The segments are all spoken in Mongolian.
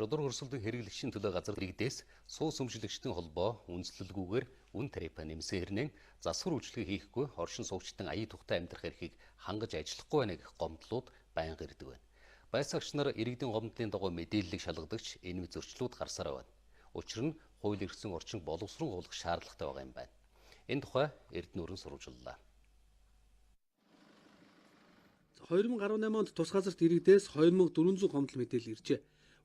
Шудар өрсөлдөн хэрэглэгчийн төлөө газар иргэдээс суус өмчлөгчдийн холбоо үндэслэлгүйгээр үн тарифа нэмсэн хэрнээ засвар үйлчлэгээ хийхгүй оршин суугчдын ая тухтай амьдрах эрхийг хангаж ажиллахгүй байна гэх гомдлууд байнга ирдэг байна. Байцаагч нар иргэдийн гомдлын дагуу мэдээллийг шалгадагч энэ зөрчлүүд гарсаар байна. Учир нь хууль эрхсэн орчин боловсруулах шаардлагатай байгаа юм байна. Энэ тухай Эрдэнэ өрн сурвалжлаа. 2018 онд тус газарт иргэдээс 2400 гомдол мэдээлэл иржээ.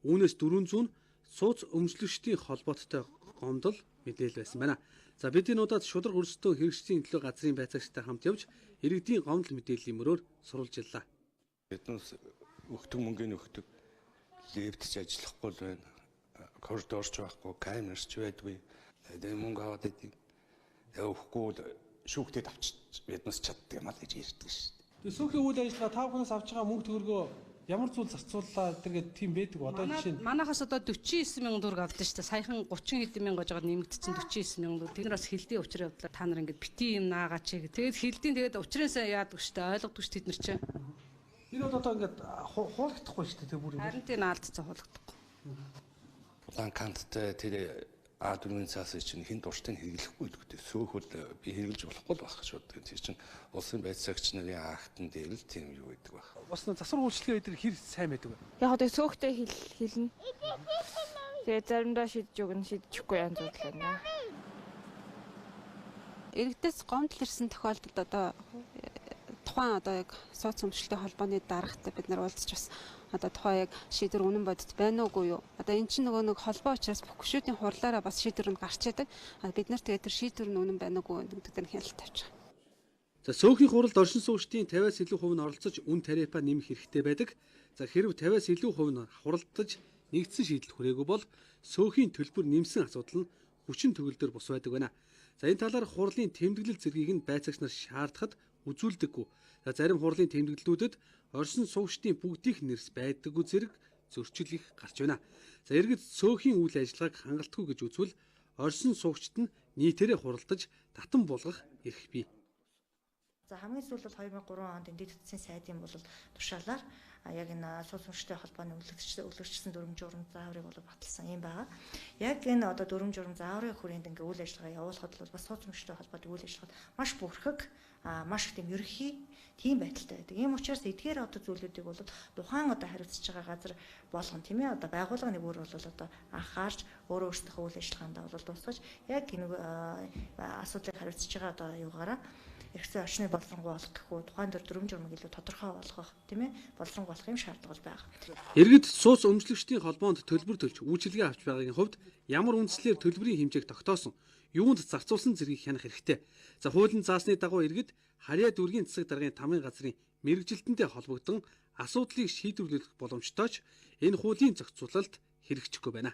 Үүнээс 400 нь сууц өмчлөгчдийн холбоотой гомдол мэдээлэл байсан байна. За бид энэ удаад шудраг өрсөлдөөн хэрэгжлийн төлөө газрын байцаагчтай хамт явж иргэдийн гомдол мэдээллийн мөрөөр сурвалжлаа. Биднээс өгдөг мөнгөний өгдөг лифтч ажиллахгүй л байна. Коридорч байхгүй, камерч байдгүй. Тэгээ мөнгө аваад идэв. Өгөхгүй шүүхтэд авчиж биднээс чаддаг юм аа гэж ярьдаг шүү дээ. Тэгээ сүүхийн үйл ажиллагаа та бүхнээс авч байгаа мөнгө төгрөгөө ямар зүйл зарцууллаа тэргээд тийм байдаг. Одоо жишээ нь манайхаас одоо 49 мянган төгрөг авдаг шүү дээ. Саяхан 30 хэдэн мянга жагаад нэмэгдсэн 49 мянган төгрөг. Тэд нар бас хилдийн учрын явдлаар та нар ингэж бити юм наагач гэх. Тэгээд хилдийн тэгээд учрынсаа яадаг шүү дээ. Ойлгодог шүү тэд нар чинь. Энэ бол одоо ингэж хуулагдахгүй шүү дээ тэр бүр. Харин тийм алдцаа хуулагдахгүй. Улаан канттай тэр А4-ийн цаас чинь хин дуртыг хэрэглэхгүй гэдэг. Сөөхөл би хэрэглэж болохгүй л байх шүү дээ. Тэр чинь улсын байцаагч нарын актын дээр л тийм юу гэдэг байх. Бас засвар үйлчлэгээ эдгээр хэр сайн байдаг вэ? Яг одоо сөөхтэй хэлнэ. Тэгээ заримдаа шийдэж өгнө, шийдчихгүй янз бүр байна. Иргэдээс гомдол ирсэн тохиолдолд одоо тухайн одоо яг сууц өмчлөлттэй холбооны дарагтай бид нар уулзч бас одоо тухайн яг шийдвэр үнэн бодит байна уугүй юу? Одоо эн чинь нөгөө нэг холбоо учраас бүх гишүүдийн хурлаараа бас шийдвэр нь гарч идэг. Бид нар тэгээд тэр шийдвэр нь үнэн байна уугүй гэдэг дээр хяналт тавьж байгаа. За сөөхийн хуралд оршин суугчдын 50-аас илүү хувь нь оролцож үн тарифа нэмэх хэрэгтэй байдаг. За хэрв 50-аас илүү хувь нь хуралдаж нэгдсэн шийдэл хүрээгүй бол сөөхийн төлбөр нэмсэн асуудал нь хүчин төгөлдөр бус байдаг байна. За энэ талаар хурлын тэмдэглэл зэргийг нь байцаагч нар шаардахад үзүүлдэггүй. За зарим хурлын тэмдэглэлүүдэд оршин суугчдын бүгдийнх нэрс байдаггүй зэрэг зөрчил их гарч байна. За иргэд сөөхийн үйл ажиллагааг хангалтгүй гэж үзвэл оршин суугчд нь нийтээрээ хуралдаж татан буулгах эрх бий. За хамгийн сүүлд бол 2003 онд энд эдгэсэн сайдын бол тушаалаар яг энэ сууц өмчлөлттэй холбооны үлгэрчсэн дүрм журам зааврыг бол баталсан юм байгаа. Яг энэ одоо дүрм журам зааврын хүрээнд ингээ үйл ажиллагаа явуулахад бол бас сууц өмчлөлттэй холбоотой үйл ажиллагаанд маш бүрхэг маш их тийм ерөнхий тийм байдалтай байдаг. Ийм учраас эдгээр одоо зүйлүүдийг бол тухайн одоо хариуцж байгаа газар болгон тийм ээ одоо байгууллага нэг өөр бол одоо анхаарч өөрөө өөрсдийнхөө үйл ажиллагаанд бол тусгаж яг энэ асуудлыг хариуцж байгаа одоо юугаараа эрхцээ орчны боловсронгуй болох гэхүү тухайн дүрм журмыг илүү тодорхой болгох тийм ээ боловсронгуй болох юм шаардлага байгаа. Иргэд сууц өмчлөгчдийн холбоонд төлбөр төлж үйлчилгээ авч байгаагийн хувьд ямар үндслээр төлбөрийн хэмжээг тогтоосон, юунд зарцуулсан зэргийг хянах хэрэгтэй. За хуулийн заасны дагуу иргэд харьяа дүүргийн засаг даргын тамгын газрын мэрэгжилтэнтэй холбогдсон асуудлыг шийдвэрлэх боломжтой ч энэ хуулийн зохицуулалт хэрэгжихгүй байна.